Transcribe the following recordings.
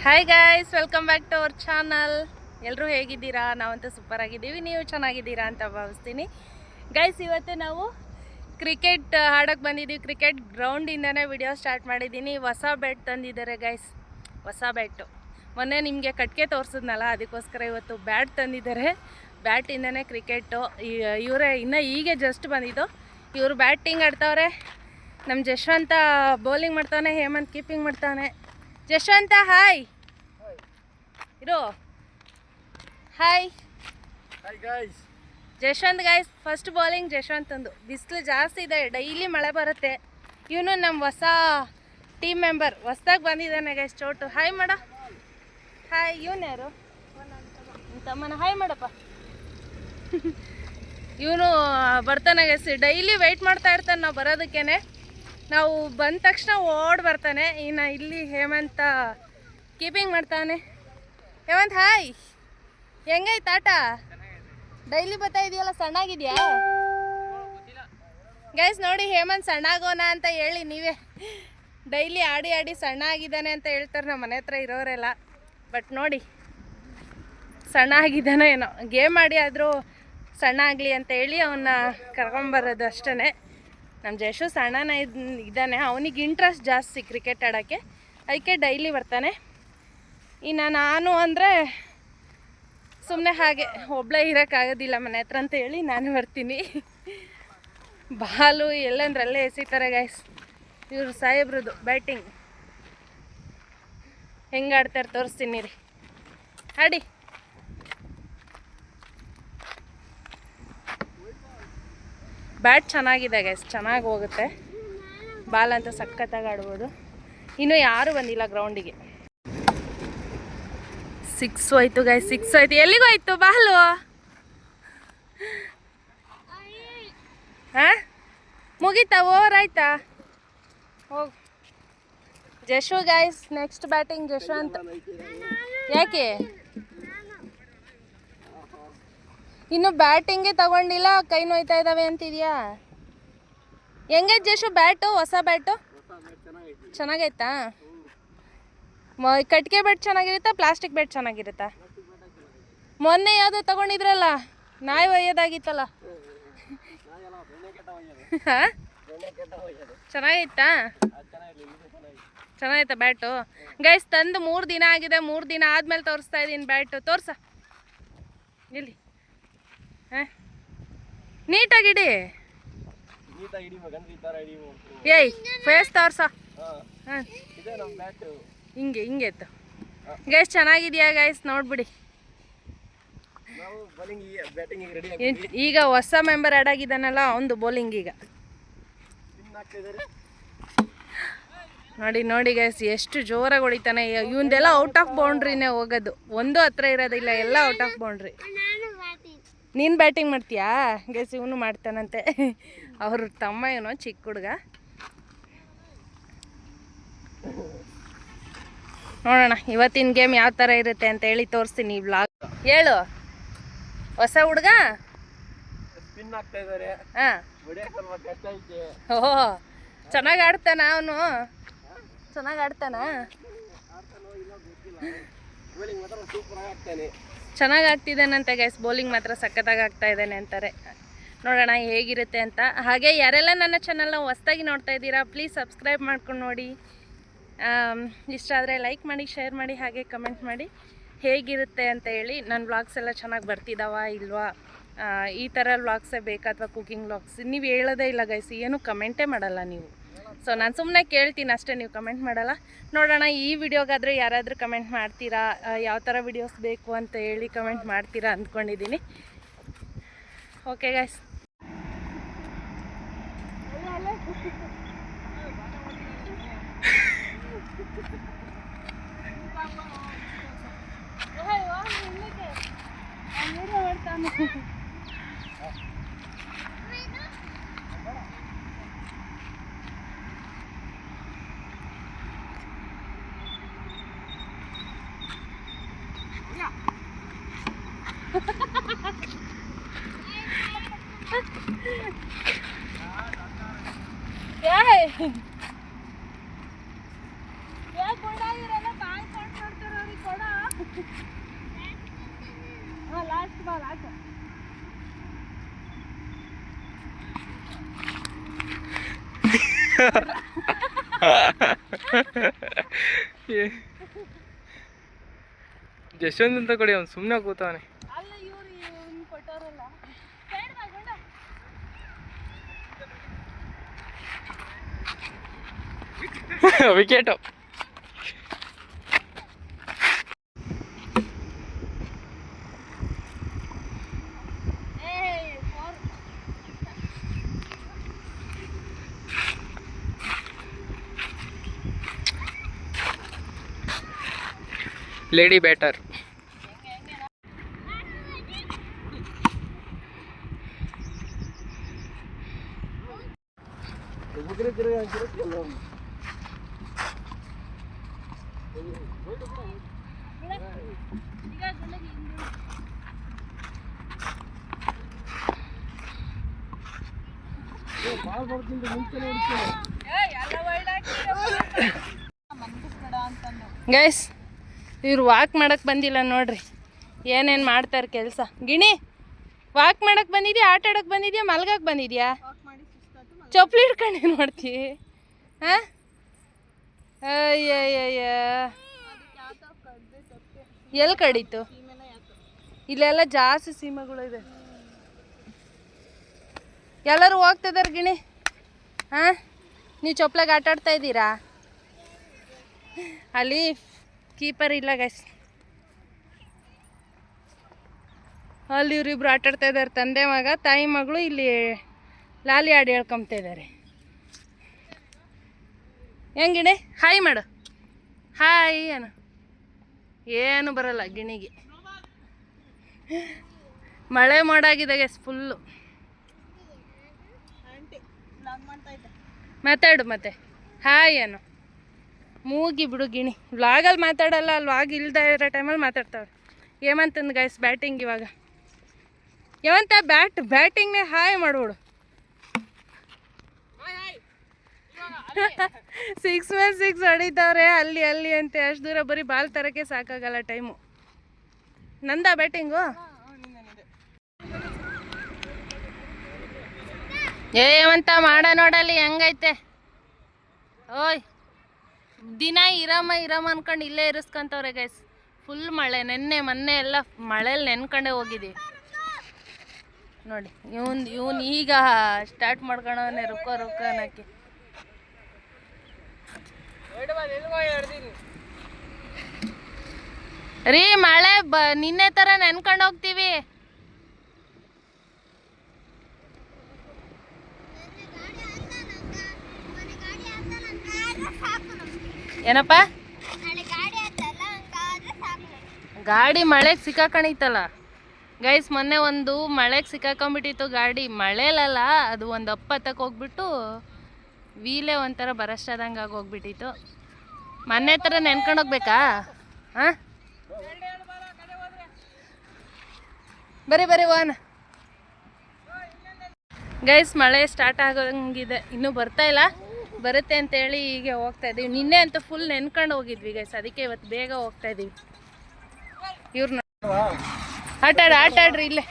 Hi guys, welcome back to our channel. ಎಲ್ಲರೂ ಹೇಗಿದ್ದೀರಾ? ನಾವಂತೂ ಸೂಪರ್ ಆಗಿದ್ದೀವಿ. ನೀವು ಚೆನ್ನಾಗಿದ್ದೀರಾ ಅಂತ ಭಾವಿಸ್ತೀನಿ. ಗೈಸ್, ಇವತ್ತು ನಾವು ಕ್ರಿಕೆಟ್ ಆಡೋಕ್ಕೆ ಬಂದಿದ್ದೀವಿ. ಕ್ರಿಕೆಟ್ ಗ್ರೌಂಡಿಂದನೇ ವಿಡಿಯೋ ಸ್ಟಾರ್ಟ್ ಮಾಡಿದ್ದೀನಿ. ಹೊಸ ಬ್ಯಾಟ್ ತಂದಿದ್ದಾರೆ ಗೈಸ್, ಹೊಸ ಬ್ಯಾಟು. ಮೊನ್ನೆ ನಿಮಗೆ ಕಟ್ಗೆ ತೋರಿಸಿದ್ನಲ್ಲ, ಅದಕ್ಕೋಸ್ಕರ ಇವತ್ತು ಬ್ಯಾಟ್ ತಂದಿದ್ದಾರೆ. ಬ್ಯಾಟಿಂದನೇ ಕ್ರಿಕೆಟು. ಇವರೇ ಇನ್ನೂ ಹೀಗೆ ಜಸ್ಟ್ ಬಂದಿದ್ದು. ಇವರು ಬ್ಯಾಟಿಂಗ್ ಆಡ್ತವ್ರೆ. ನಮ್ಮ ಜಶ್ವಂತ ಬೌಲಿಂಗ್ ಮಾಡ್ತಾನೆ, ಹೇಮಂತ್ ಕೀಪಿಂಗ್ ಮಾಡ್ತಾನೆ. ಜಶ್ವಂತ ಹಾಯ್ ಇರೋ. Hi guys. Jashwanth guys, first bowling ಜಶ್ವಂತಂದು. ಬಿಸಿಲು ಜಾಸ್ತಿ ಇದೆ, ಡೈಲಿ ಮಳೆ ಬರುತ್ತೆ. ಇವನು ನಮ್ಮ ಹೊಸ ಟೀಮ್ ಮೆಂಬರ್, ಹೊಸ್ದಾಗಿ ಬಂದಿದ್ದಾನೆ ಗೈಸ್, ಚೋಟು. ಹಾಯ್ ಮಾಡ. ಹಾಯ್. ಇವನು ಯಾರು? ತಮ್ಮನ ಹಾಯ್ ಮಾಡಪ್ಪ. ಇವನು ಬರ್ತಾನೆ ಗೈಸ್, ಡೈಲಿ ವೆಯ್ಟ್ ಮಾಡ್ತಾ ಇರ್ತಾನೆ ನಾವು ಬರೋದಕ್ಕೇನೆ. ನಾವು ಬಂದ ತಕ್ಷಣ ಓಡ್ ಬರ್ತಾನೆ. ಇನ್ನು ಇಲ್ಲಿ ಹೇಮಂತ ಕೀಪಿಂಗ್ ಮಾಡ್ತಾನೆ. ಹೇಮಂತ್ ಹಾಯ್. ಹೆಂಗೈತೆ ಆಟ? ಡೈಲಿ ಬರ್ತಾ ಇದೆಯಲ್ಲ, ಸಣ್ಣಾಗಿದೆಯಾ ಗೈಸ್? ನೋಡಿ, ಹೇಮಂತ್ ಸಣ್ಣಾಗೋಣ ಅಂತ ಹೇಳಿ ನೀವೇ. ಡೈಲಿ ಆಡಿ ಆಡಿ ಸಣ್ಣ ಆಗಿದ್ದಾನೆ ಅಂತ ಹೇಳ್ತಾರೆ ನಮ್ಮ ಮನೆ ಹತ್ರ ಇರೋರೆಲ್ಲ. ಬಟ್ ನೋಡಿ, ಸಣ್ಣ ಆಗಿದ್ದಾನೆ ಏನೋ. ಗೇಮ್ ಆಡಿ ಆದರೂ ಸಣ್ಣ ಆಗಲಿ ಅಂತ ಹೇಳಿ ಅವನ್ನ ಕರ್ಕೊಂಬರೋದು ಅಷ್ಟೇ. ನಮ್ಮ ಜಶು ಸಣ್ಣನ ಇದ್ದಾನೆ, ಅವನಿಗೆ ಇಂಟ್ರೆಸ್ಟ್ ಜಾಸ್ತಿ ಕ್ರಿಕೆಟ್ ಆಡೋಕ್ಕೆ, ಅದಕ್ಕೆ ಡೈಲಿ ಬರ್ತಾನೆ. ಇನ್ನು ನಾನು ಅಂದರೆ ಸುಮ್ಮನೆ ಹಾಗೆ ಒಬ್ಬಳೇ ಇರೋಕ್ಕಾಗೋದಿಲ್ಲ ಮನೆ ಹತ್ರ ಅಂತ ಹೇಳಿ ನಾನು ಬರ್ತೀನಿ. ಬಾಲು ಎಲ್ಲಂದ್ರಲ್ಲೇ ಎಸಿತಾರೆ ಗೈಸ್. ಇವರು ಸಾಹೇಬ್ರದ್ದು ಬ್ಯಾಟಿಂಗ್ ಹೆಂಗೆ ಆಡ್ತಾರೆ ತೋರಿಸ್ತೀನಿ ರೀ. ಆಡಿ. ಬ್ಯಾಟ್ ಚೆನ್ನಾಗಿದೆ ಗೈಸ್, ಚೆನ್ನಾಗಿ ಹೋಗುತ್ತೆ. ಬಾಲ್ ಅಂತ ಸಖತ್ತಾಗಿ ಆಡ್ಬೋದು. ಇನ್ನೂ ಯಾರೂ ಬಂದಿಲ್ಲ ಗ್ರೌಂಡಿಗೆ. 6 ಹೋಯ್ತು ಗೈಸ್, 6 ಹೋಯ್ತು. ಎಲ್ಲಿಗೋಯ್ತು ಬಾಲು? ಹಾಂ, ಮುಗೀತಾ? ಓವರ್ ಆಯ್ತಾ? ಹೋಗಿ. ಜಶು ಗೈಸ್, ನೆಕ್ಸ್ಟ್ ಬ್ಯಾಟಿಂಗ್ ಜಶ್ವಂತ್. ಯಾಕೆ ಇನ್ನು ಬ್ಯಾಟಿಂಗೇ ತಗೊಂಡಿಲ್ಲ, ಕೈ ನೋಯ್ತಾ ಇದ್ದಾವೆ ಅಂತಿದ್ಯಾ? ಹೆಂಗೈತೆ ಜಶು ಬ್ಯಾಟು? ಹೊಸ ಬ್ಯಾಟು ಚೆನ್ನಾಗೈತಾ? ಕಟ್ಗೆ ಬ್ಯಾಟ್ ಚೆನ್ನಾಗಿರುತ್ತಾ, ಪ್ಲಾಸ್ಟಿಕ್ ಬ್ಯಾಟ್ ಚೆನ್ನಾಗಿರುತ್ತಾ? ಮೊನ್ನೆ ಯಾವುದೋ ತಗೊಂಡಿದ್ರಲ್ಲ, ನಾಯಿ ಒಯ್ಯೋದಾಗಿತ್ತಲ್ಲ, ಹಾಂ ಚೆನ್ನಾಗೈತಾ? ಚೆನ್ನಾಗೈತಾ ಬ್ಯಾಟು? ಗೈಸ್, ತಂದು 3 ದಿನ ಆಗಿದೆ. 3 ದಿನ ಆದಮೇಲೆ ತೋರಿಸ್ತಾ ಇದ್ದೀನಿ ಬ್ಯಾಟು. ತೋರ್ಸ ಇಲ್ಲಿ. ಹಾಂ, ನೀಟಾಗಿಡಿ. ಏಯ್, ಫೇಸ್ ತೋರ್ಸ. ಹಾಂ, ಹಿಂಗೆ ಹಿಂಗೆ ಇತ್ತು ಗೈಸ್. ಚೆನ್ನಾಗಿದೆಯಾ ಗೈಸ್? ನೋಡ್ಬಿಡಿ. ಈಗ ಹೊಸ ಮೆಂಬರ್ ಆ್ಯಡ್ ಆಗಿದ್ದಾನಲ್ಲ, ಅವನದು ಬೌಲಿಂಗ್ ಈಗ ನೋಡಿ. ನೋಡಿ ಗೈಸ್, ಎಷ್ಟು ಜೋರಾಗಿ ಹೊಡಿತಾನೆ. ಇವಂದೆಲ್ಲ ಔಟ್ ಆಫ್ ಬೌಂಡ್ರಿನೇ ಹೋಗೋದು, ಒಂದು ಹತ್ರ ಇರೋದಿಲ್ಲ, ಎಲ್ಲ ಔಟ್ ಆಫ್ ಬೌಂಡ್ರಿ. ನೀನು ಬ್ಯಾಟಿಂಗ್ ಮಾಡ್ತೀಯಾ ಗೈಸ್? ಇವನು ಮಾಡ್ತಾನಂತೆ, ಅವ್ರ ತಮ್ಮ. ಏನೋ ಚಿಕ್ಕ ಹುಡುಗ. ನೋಡೋಣ ಇವತ್ತಿನ ಗೇಮ್ ಯಾವ ಥರ ಇರುತ್ತೆ ಅಂತ ಹೇಳಿ ತೋರಿಸ್ತೀನಿ ಈ ವ್ಲಾಗ್. ಹೇಳು. ಹೊಸ ಹುಡುಗ? ಹಾಂ. ಓಹೋ, ಚೆನ್ನಾಗಿ ಆಡ್ತಾನ ಅವನು? ಚೆನ್ನಾಗಿ ಆಡ್ತಾನ? ಚೆನ್ನಾಗಿ ಆಗ್ತಿದ್ದಾನಂತೆ ಗೈಸ್, ಬೌಲಿಂಗ್ ಮಾತ್ರ ಸಖತ್ತಾಗಿ ಆಗ್ತಾ ಇದ್ದಾನೆ ಅಂತಾರೆ. ನೋಡೋಣ ಹೇಗಿರುತ್ತೆ ಅಂತ. ಹಾಗೆ ಯಾರೆಲ್ಲ ನನ್ನ ಚಾನಲ್ನ ಹೊಸ್ದಾಗಿ ನೋಡ್ತಾ ಇದ್ದೀರಾ, ಪ್ಲೀಸ್ ಸಬ್ಸ್ಕ್ರೈಬ್ ಮಾಡ್ಕೊಂಡು ನೋಡಿ. ಇಷ್ಟ ಆದರೆ ಲೈಕ್ ಮಾಡಿ, ಶೇರ್ ಮಾಡಿ, ಹಾಗೆ ಕಮೆಂಟ್ ಮಾಡಿ ಹೇಗಿರುತ್ತೆ ಅಂತ ಹೇಳಿ. ನನ್ನ ವ್ಲಾಗ್ಸ್ ಎಲ್ಲ ಚೆನ್ನಾಗಿ ಬರ್ತಿದ್ದಾವ ಇಲ್ವಾ, ಈ ಥರ ವ್ಲಾಗ್ಸೇ ಬೇಕಾ ಅಥವಾ ಕುಕಿಂಗ್ ವ್ಲಾಗ್ಸ್? ನೀವು ಹೇಳೋದೇ ಇಲ್ಲ ಗೈಸ್, ಏನು ಕಮೆಂಟೇ ಮಾಡಲ್ಲ ನೀವು. ಸೊ ನಾನು ಸುಮ್ಮನೆ ಕೇಳ್ತೀನಿ ಅಷ್ಟೇ, ನೀವು ಕಮೆಂಟ್ ಮಾಡಲ್ಲ. ನೋಡೋಣ ಈ ವಿಡಿಯೋಗಾದರೆ ಯಾರಾದರೂ ಕಮೆಂಟ್ ಮಾಡ್ತೀರಾ, ಯಾವ ಥರ ವಿಡಿಯೋಸ್ ಬೇಕು ಅಂತ ಹೇಳಿ ಕಮೆಂಟ್ ಮಾಡ್ತೀರಾ ಅಂದ್ಕೊಂಡಿದ್ದೀನಿ. Okay guys. क्या ಜಶವಂತ್ ಅಂತ ಕೊಡಿ, ಅವ್ನು ಸುಮ್ಮನೆ ಕೂತವನೆ. ವಿಕೆಟು. Lady batter. ಗೈಸ್, ಇವ್ರು ವಾಕ್ ಮಾಡಕ್ಕೆ ಬಂದಿಲ್ಲ ನೋಡ್ರಿ, ಏನೇನು ಮಾಡ್ತಾರೆ ಕೆಲಸ. ಗಿಣಿ, ವಾಕ್ ಮಾಡಕ್ಕೆ ಬಂದಿದ್ಯಾ, ಆಟ ಆಡೋಕ್ಕೆ ಬಂದಿದ್ಯಾ, ಮಲ್ಗಕ್ಕೆ ಬಂದಿದ್ಯಾ? ಚಪ್ಪಲಿ ಹಿಡ್ಕೊಂಡು ಏನು ಮಾಡ್ತೀವಿ? ಹಾಂ, ಅಯ್ಯಯ್ಯಯ್ಯ, ಎಲ್ಲಿ ಕಡೀತು? ಇಲ್ಲೆಲ್ಲ ಜಾಸ್ತಿ ಸೀಮೆಗಳು ಇದೆ. ಎಲ್ಲರೂ ಹೋಗ್ತಿದ್ದಾರೆ ಗಿಣಿ. ಹಾಂ, ನೀವು ಚಪ್ಪಲಾಗ ಆಟ ಆಡ್ತಾ ಇದ್ದೀರಾ? ಅಲ್ಲಿ ಕೀಪರ್ ಇಲ್ಲ ಗೈಸ್. ಅಲ್ಲಿ ಇವರಿಬ್ರು ಆಟಾಡ್ತಾ ಇದ್ದಾರೆ, ತಂದೆ ಮಗ, ತಾಯಿ ಮಗಳು ಇಲ್ಲಿ ಲಾಲಿ ಹಾಡು ಹೇಳ್ಕೊಂತ ಇದ್ದಾರೆ. ಹೆಂಗಿಣಿ, ಹಾಯ್ ಮಾಡು, ಹಾಯ್ ಏನು, ಏನು ಬರಲ್ಲ ಗಿಣಿಗೆ. ಮಳೆ ಮಾಡಾಗಿದೆ ಗೈಸ್ ಫುಲ್ಲು. ಮಾತಾಡು ಮತ್ತೆ, ಹಾಯ್ ಏನು, ಮೂಗಿ ಬಿಡು ಗಿಣಿ. ವ್ಲಾಗಲ್ಲಿ ಮಾತಾಡಲ್ಲ, ವ್ಲಾಗ್ ಇಲ್ದೇ ಇರೋ ಟೈಮಲ್ಲಿ ಮಾತಾಡ್ತಾವೆ. ಹೇಮಂತಂದು ಗೈಸ್ ಬ್ಯಾಟಿಂಗ್ ಇವಾಗ. ಹೇಮಂತ ಬ್ಯಾಟಿಂಗ್ನೇ ಹಾಯ್ ಮಾಡ್ಬಿಡು. 6 ಮೇಲೆ 6 ಹೊಡಿತಾವ್ರೆ ಅಲ್ಲಿ ಅಲ್ಲಿ ಅಂತೆ. ಅಷ್ಟು ದೂರ ಬರೀ ಬಾಲ್ ತರಕ್ಕೆ ಸಾಕಾಗಲ್ಲ ಟೈಮು. ನಂದಾ ಬ್ಯಾಟಿಂಗು? ಹೇಮಂತ ಮಾಡ ನೋಡಲ್ಲಿ ಹೆಂಗೈತೆ. ಓಯ್, ದಿನ ಇರಮ್ಮ ಅನ್ಕೊಂಡು ಇಲ್ಲೇ ಇರಿಸ್ಕೊಂತವ್ರೆ ಗೈಸ್. ಫುಲ್ ಮಳೆ, ಮೊನ್ನೆ ಎಲ್ಲ ಮಳೇಲಿ ನೆನ್ಕೊಂಡೇ ಹೋಗಿದ್ದೀವಿ ನೋಡಿ. ಇವನ್ ಈಗ ಸ್ಟಾರ್ಟ್ ಮಾಡ್ಕೊಳವನೆ ರುಕ್ಕ ಅನ್ನಕ್ಕೆ. ರೀ, ಮಳೆ ನಿನ್ನೆ ಥರ ನೆನ್ಕೊಂಡು ಹೋಗ್ತೀವಿ. ಏನಪ್ಪ? ಗಾಡಿ ಮಳೆಗೆ ಸಿಕ್ಕಾಕೊಂಡಿತ್ತಲ್ಲ ಗೈಸ್. ಮೊನ್ನೆ ಒಂದು ಮಳೆಗೆ ಸಿಕ್ಕಾಕೊಂಡ್ಬಿಟ್ಟಿತ್ತು ಗಾಡಿ. ಮಳೆಲಲ್ಲ, ಅದು ಒಂದು ಹತ್ತಕ್ಕೆ ಹೋಗ್ಬಿಟ್ಟು ವೀಲೇ ಒಂಥರ ಬರಷ್ಟಾದಂಗೆ ಆಗೋಗ್ಬಿಟ್ಟಿತ್ತು. ಮೊನ್ನೆ ಥರ ನೆನ್ಕೊಂಡು ಹೋಗ್ಬೇಕಾ? ಹಾಂ, ಬರೀ ಓನ್ ಗೈಸ್. ಮಳೆ ಸ್ಟಾರ್ಟ್ ಆಗೋಂಗಿದೆ, ಇನ್ನೂ ಬರ್ತಾ ಇಲ್ಲ. ಬರುತ್ತೆ ಅಂತೇಳಿ ಹೀಗೆ ಹೋಗ್ತಾ ಇದ್ದೀವಿ. ನಿನ್ನೆ ಅಂತೂ ಫುಲ್ ನೆನ್ಕೊಂಡು ಹೋಗಿದ್ವಿ ಗೈಸ್, ಅದಕ್ಕೆ ಇವತ್ತು ಬೇಗ ಹೋಗ್ತಾ ಇದ್ದೀವಿ. ಇವ್ರನ್ನ ಆಟಾಡ್ರಿ ಇಲ್ಲೇ.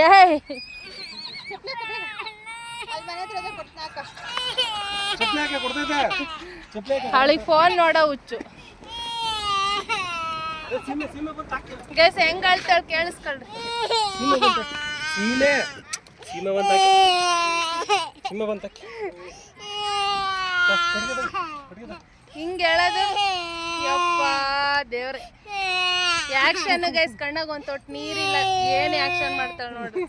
ಏಯ್, ಅವಳಿಗೆ ಫೋನ್ ನೋಡೋ ಹುಚ್ಚು ಗೈಸ್. ಹೆಂಗ್ ಅಳ್ತಾಳೆ ಕೇಳಿಸ್ಕೊಳ್ರಿ. ಹಿಂಗೆ ಹೇಳೋದು ಯಪ್ಪ ದೇವ್ರೆ. ಆಕ್ಷನ್ ಗೈಸ್, ಕಣ್ಣಾಗ ಒಂದು ತೊಟ್ಟು ನೀರಿಲ್ಲ, ಏನು ಆಕ್ಷನ್ ಮಾಡ್ತಾಳೆ ನೋಡ್ರಿ.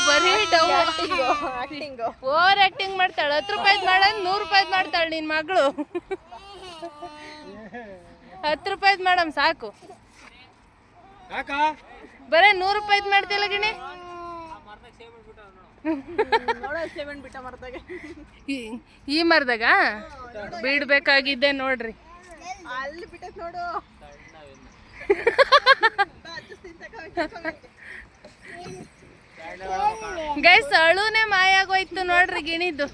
ಬರೀ ಓವರ್ ಆಕ್ಟಿಂಗ್ ಮಾಡ್ತಾಳೆ. 10 ರೂಪಾಯಿ ಮಾಡೋದು 100 ರೂಪಾಯಿ ಮಾಡ್ತಾಳೆ ನಿನ್ ಮಗಳು. 10 ರೂಪಾಯಿ ಮಾಡಮ್ ಸಾಕು, ಬರೇ 100 ರೂಪಾಯಿ ಮಾಡ್ತಿಲ್ಲ ಗಿಣಿ. ಈ ಮರದಾಗ ಬಿಡ್ಬೇಕಾಗಿದ್ದೆ ನೋಡ್ರಿ. ಗೈಸ್, ಅಳುನೇ ಮಾಯ ಆಗೋಯ್ತು ನೋಡ್ರಿ ಗಿಣಿದ್ದು.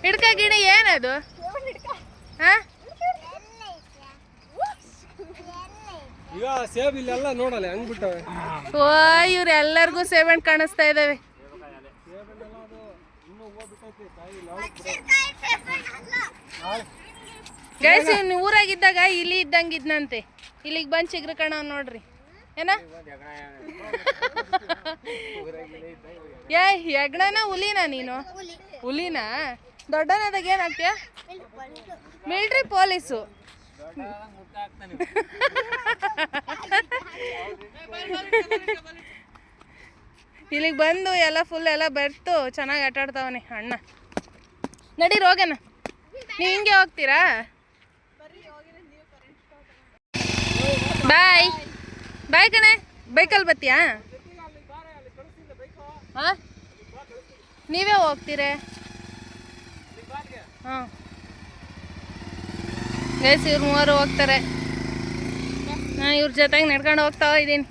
ಹಿಡ್ಕ ಗಿಣಿ, ಏನದು? ಹಾಂ ಈಗ ಸೇಬ್ ಇಲ್ಲೆಲ್ಲ ನೋಡಲ್ಲ ಹೆಂಗ್ ಬಿಟ್ಟವೆ. ಓ ಇವ್ರೆಲ್ಲರಿಗೂ ಸೇಬಣ್ಣು ಕಾಣಿಸ್ತಾ ಇದ್ದಾವೆ. ಗೈಸ್ ಇವ್ನು ಊರಾಗಿದ್ದಾಗ ಇಲಿ ಇದ್ದಂಗೆ ಇದ್ನಂತೆ, ಇಲ್ಲಿಗೆ ಬಂದು ಚಿಗ್ರ ಕಣ ನೋಡ್ರಿ ಏನ ಯಾ ಹೆಗ್ಣನ ಹುಲಿನಾ ನೀನು? ಹುಲಿನಾ? ದೊಡ್ಡನಾದಾಗ ಏನಾಗ್ತೀಯ? Military police. ಇಲ್ಲಿಗೆ ಬಂದು ಎಲ್ಲ ಫುಲ್ ಎಲ್ಲ ಬರ್ತು ಚೆನ್ನಾಗಿ ಆಟಾಡ್ತಾವನೆ ಅಣ್ಣ. ನಡೀರಿ ಹೋಗೋಣ. ನೀವು ಹಿಂಗೆ ಹೋಗ್ತೀರಾ? ಬಾಯ್ ಬಾಯ್ ಕಣೆ. ಬೈಕಲ್ಲಿ ಬರ್ತೀಯಾ? ಹಾಂ ನೀವೇ ಹೋಗ್ತೀರೇ? ಹಾಂ ಗೈಸ್ ಇವ್ರು ಮೂವರು ಹೋಗ್ತಾರೆ, ನಾನು ಇವ್ರ ಜೊತೆಗೆ ನಡ್ಕೊಂಡು ಹೋಗ್ತಾ ಇದ್ದೀನಿ.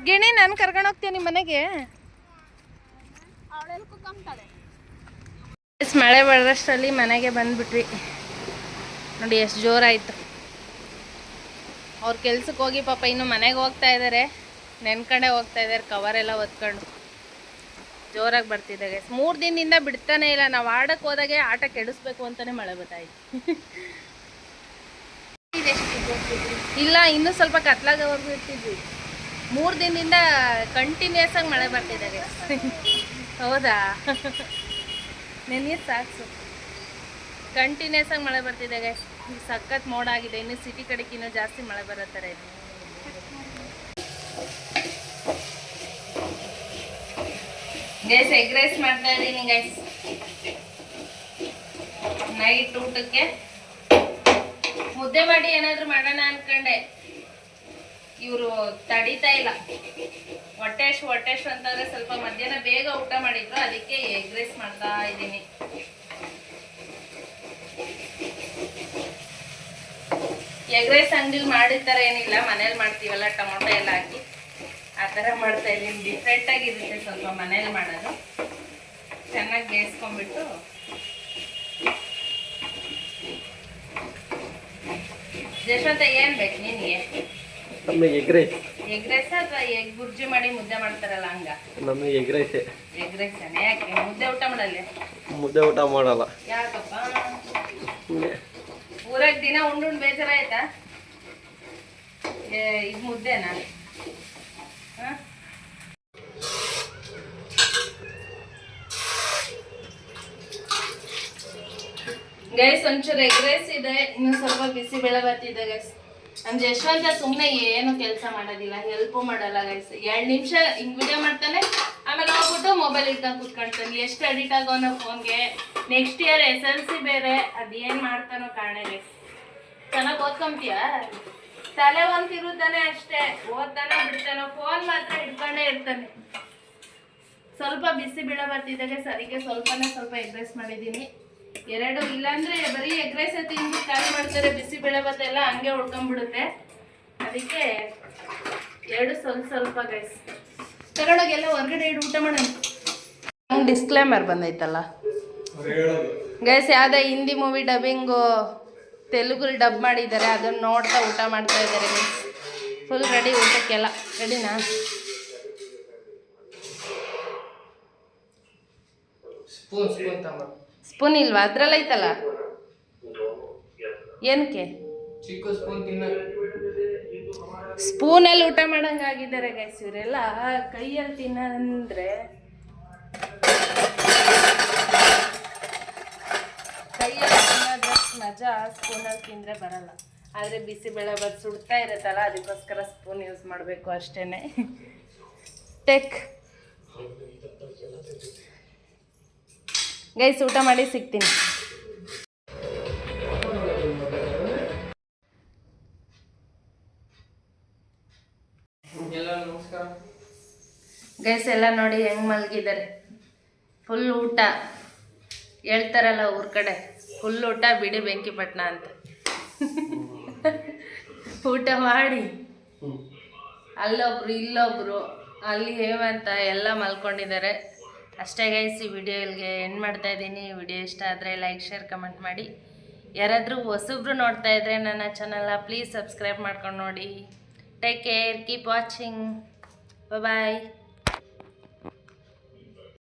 ಗಿಣಿ ನಾನು ಕರ್ಕೊಂಡು ಹೋಗ್ತೀನಿ ನಿಮ್ಮ ಮನೆಗೆ. ಮಳೆ ಬರೋಷ್ಟರಲ್ಲಿ ಮನೆಗೆ ಬಂದುಬಿಟ್ವಿ. ನೋಡಿ ಎಷ್ಟು ಜೋರಾಯಿತು. ಅವ್ರು ಕೆಲ್ಸಕ್ಕೆ ಹೋಗಿ ಪಾಪ ಇನ್ನು ಮನೆಗೆ ಹೋಗ್ತಾ ಇದ್ದಾರೆ, ನೆನ್ಕೊಂಡೇ ಹೋಗ್ತಾ ಇದ್ದಾರೆ ಕವರೆಲ್ಲ ಒತ್ಕೊಂಡು. ಜೋರಾಗಿ ಬರ್ತಿದೆ ಗೈಸ್. 3 ದಿನದಿಂದ ಬಿಡ್ತಾನೆ ಇಲ್ಲ. ನಾವು ಆಡಕ್ಕೆ ಹೋದಾಗೆ ಆಟ ಕೆಡಿಸ್ಬೇಕು ಅಂತಲೇ ಮಳೆ ಬರ್ತಾಯಿತ್ತು. ಇಲ್ಲ ಇನ್ನೂ ಸ್ವಲ್ಪ ಕತ್ಲಾಗವರೆಗೂ ಇರ್ತಿದ್ವಿ. 3 ದಿನದಿಂದ ಕಂಟಿನ್ಯೂಸ್ ಆಗಿ ಮಳೆ ಬರ್ತಿದೆ ಗೈಸ್. ಹೌದಾ? ನೆನ್ನೆ ಸಾಕ್ಸು ಕಂಟಿನ್ಯೂಸ್ ಆಗಿ ಮಳೆ ಬರ್ತಿದೆ ಗೈಸ್. ಸಖತ್ ಮೋಡ ಆಗಿದೆ. ಇನ್ನು ಸಿಟಿ ಕಡೆಗೆ ಇನ್ನೂ ಜಾಸ್ತಿ ಮಳೆ ಬರೋ ಥರ ಇದೆ. ಗೈಸ್ ಎಗ್ ರೈಸ್ ಮಾಡ್ತಾ ಇದ್ದೀನಿ ಗೈಸ್. ನೈಟ್ ಊಟಕ್ಕೆ ಮುದ್ದೆ ಮಾಡಿ ಏನಾದರೂ ಮಾಡೋಣ ಅನ್ಕೊಂಡೆ. ಇವರು ತಡೀತಾ ಇಲ್ಲ. ಹೊಟ್ಟೆಶು ಅಂತಂದ್ರೆ ಸ್ವಲ್ಪ ಮಧ್ಯಾಹ್ನ ಬೇಗ ಊಟ ಮಾಡಿದ್ರು, ಅದಕ್ಕೆ ಎಗ್ ರೈಸ್ ಮಾಡ್ತಾ ಇದ್ದೀನಿ. ಎಗ್ ರೈಸ್ ಅಂಗಡಿಲಿ ಮಾಡಿರ್ತಾರೆ ಏನಿಲ್ಲ, ಮನೇಲಿ ಮಾಡ್ತೀವಲ್ಲ ಟೊಮೊಟೊ ಎಲ್ಲ ಹಾಕಿ, ಆ ಥರ ಮಾಡ್ತಾ ಇದ್ದೀನಿ. ಡಿಫ್ರೆಂಟ್ ಆಗಿರುತ್ತೆ ಸ್ವಲ್ಪ ಮನೇಲಿ ಮಾಡೋದು. ಚೆನ್ನಾಗಿ ಬೇಯಿಸ್ಕೊಂಡ್ಬಿಟ್ಟು ಜಶ್ವಂತ ಏನು ಬೇಕು ನಿನಗೆ? ನಮಗೆ ಎಗ್ ರೈಸ್. ಎಗ್ ರೈಸ್ ಅಥವಾ ಎಗ್ ಬುರ್ಜಿ ಮಾಡಿ ಮುದ್ದೆ ಮಾಡ್ತಾರಲ್ಲ ಹಂಗ? ನಮಗೆ ಎಗ್ ರೈಸೇ. ಎಗ್ ರೈಸ್ ಯಾಕೆ ಮುದ್ದೆ ಊಟ ಮಾಡಲ್ಲ? ಮುದ್ದೆ ಊಟ ಮಾಡಲ್ಲ. ಯಾಕಪ್ಪ? ಊರಾಗ ದಿನ ಉಂಡು ಬೇಜಾರಾಯ್ತಾ? ಇದು ಮುದ್ದೆನಾ? ಗೈಸ್ ಒಂಚೂರು ಎಗ್ ರೈಸ್ ಇದೆ, ಇನ್ನು ಸ್ವಲ್ಪ ಬಿಸಿಬೇಳೆ ಬರ್ತಿದೆ ಗೈಸ್. ನಮ್ಮ ಯಶವಂತ ಸುಮ್ಮನೆ ಏನು ಕೆಲಸ ಮಾಡೋದಿಲ್ಲ, ಹೆಲ್ಪು ಮಾಡಲ್ಲ ಗೈಸ್. 2 ನಿಮಿಷ ಹಿಂಗೆ ವಿಡಿಯೋ ಮಾಡ್ತಾನೆ, ಆಮೇಲೆ ಹೋಗ್ಬಿಟ್ಟು ಮೊಬೈಲ್ ಇಟ್ಕೊಂಡು ಕೂತ್ಕೊಳ್ತಾನೆ. ಎಷ್ಟು ಅಡಿಟ್ ಆಗೋನೋ ಫೋನ್ಗೆ. ನೆಕ್ಸ್ಟ್ ಇಯರ್ SLC ಬೇರೆ, ಅದೇನು ಮಾಡ್ತಾನೋ ಕಾಣೆ ಗೈಸ್. ಚೆನ್ನಾಗಿ ಓದ್ಕೊಂತೀಯ? ತಲೆ ಒಂದು ತಿರುತ್ತಾನೆ ಅಷ್ಟೇ, ಓದ್ತಾನೋ ಬಿಡ್ತಾನೋ, ಫೋನ್ ಮಾತ್ರ ಹಿಡ್ಕೊಂಡೇ ಇರ್ತಾನೆ. ಸ್ವಲ್ಪ ಬಿಸಿಬೇಳೆ ಬರ್ತಿದ್ದಾಗೆ ಸರಿಗೆ ಸ್ವಲ್ಪ ಎಗ್ ರೈಸ್ ಮಾಡಿದ್ದೀನಿ. 2 ಇಲ್ಲಾಂದ್ರೆ ಬರೀ ಎಗ್ ರೈಸ್ ತಿಂದು ಖಾಲಿ ಮಾಡ್ತಾರೆ. ಬಿಸಿಬೇಳೆ ಭಾತ್ ಎಲ್ಲ ಹಂಗೆ ಉಳ್ಕೊಂಡ್ಬಿಡುತ್ತೆ. ಅದಕ್ಕೆ 2 ಸ್ವಲ್ಪ ಗೈಸ್ ತಗೊಂಡೋಗಿ ಎಲ್ಲ ಹೊರಗಡೆ ಇಡು, ಊಟ ಮಾಡೋಣ. ಹಂಗೆ ಡಿಸ್ಕ್ಲೇಮರ್ ಬಂದೈತಲ್ಲ ಗೈಸ್. ಯಾವುದೇ ಹಿಂದಿ ಮೂವಿ ಡಬ್ಬಿಂಗು ತೆಲುಗಲ್ಲಿ ಡಬ್ ಮಾಡಿದ್ದಾರೆ, ಅದನ್ನು ನೋಡ್ತಾ ಊಟ ಮಾಡ್ತಾ ಇದ್ದಾರೆ ಗೈಸ್. Full ready ಊಟಕ್ಕೆಲ್ಲ. ರೆಡಿನಾ? ಸ್ಪೂನ್ ಇಲ್ವಾ? ಅದ್ರಲ್ಲಿ ಐತಲ್ಲ. ಏನಕ್ಕೆ ಚಿಕ್ಕ ಸ್ಪೂನ್ ತಿನ್ನ. ಸ್ಪೂನಲ್ಲಿ ಊಟ ಮಾಡಂಗಾಗಿದ್ದಾರೆ ಗೈಸ್ ಇವರೆಲ್ಲ. ಕೈಯಲ್ಲಿ ತಿನ್ನಂದ್ರೆ ಕೈಯಲ್ಲಿ ತಿನ್ನೋದಷ್ಟು ಮಜಾ ಸ್ಪೂನಲ್ಲಿ ತಿಂದರೆ ಬರಲ್ಲ. ಆದರೆ ಬಿಸಿಬೇಳೆ ಭಾತ್ ಸುಡ್ತಾ ಇರುತ್ತಲ್ಲ, ಅದಕ್ಕೋಸ್ಕರ ಸ್ಪೂನ್ ಯೂಸ್ ಮಾಡಬೇಕು ಅಷ್ಟೇ. ಟೆಕ್ ಗೈಸ್, ಊಟ ಮಾಡಿ ಸಿಗ್ತೀನಿ. ಗೈಸ್ ಎಲ್ಲ ನೋಡಿ ಹೆಂಗೆ ಮಲಗಿದ್ದಾರೆ. ಫುಲ್ ಊಟ ಹೇಳ್ತಾರಲ್ಲ ಊರ ಕಡೆ, ಫುಲ್ ಊಟ ಬಿಡಿ ಬೆಂಕಿಪಟ್ಟಣ ಅಂತ. ಊಟ ಮಾಡಿ ಅಲ್ಲೊಬ್ರು ಇಲ್ಲೊಬ್ರು ಅಲ್ಲಿ ಹೇವಂತ ಎಲ್ಲ ಮಲ್ಕೊಂಡಿದ್ದಾರೆ. ಅಷ್ಟೇ ಗೈಸ್, ಈ ವಿಡಿಯೋ ಇಲ್ಲಿಗೆ ಎಂಡ್ ಮಾಡ್ತಾ ಇದ್ದೀನಿ. ವಿಡಿಯೋ ಇಷ್ಟ ಆದರೆ ಲೈಕ್, ಶೇರ್, ಕಮೆಂಟ್ ಮಾಡಿ. ಯಾರಾದರೂ ಹೊಸಬ್ರು ನೋಡ್ತಾ ಇದ್ದರೆ ನನ್ನ ಚಾನಲ್ನ ಪ್ಲೀಸ್ ಸಬ್ಸ್ಕ್ರೈಬ್ ಮಾಡ್ಕೊಂಡು ನೋಡಿ. ಟೇಕ್ ಕೇರ್, ಕೀಪ್ ವಾಚಿಂಗ್, ಬಾಯ್.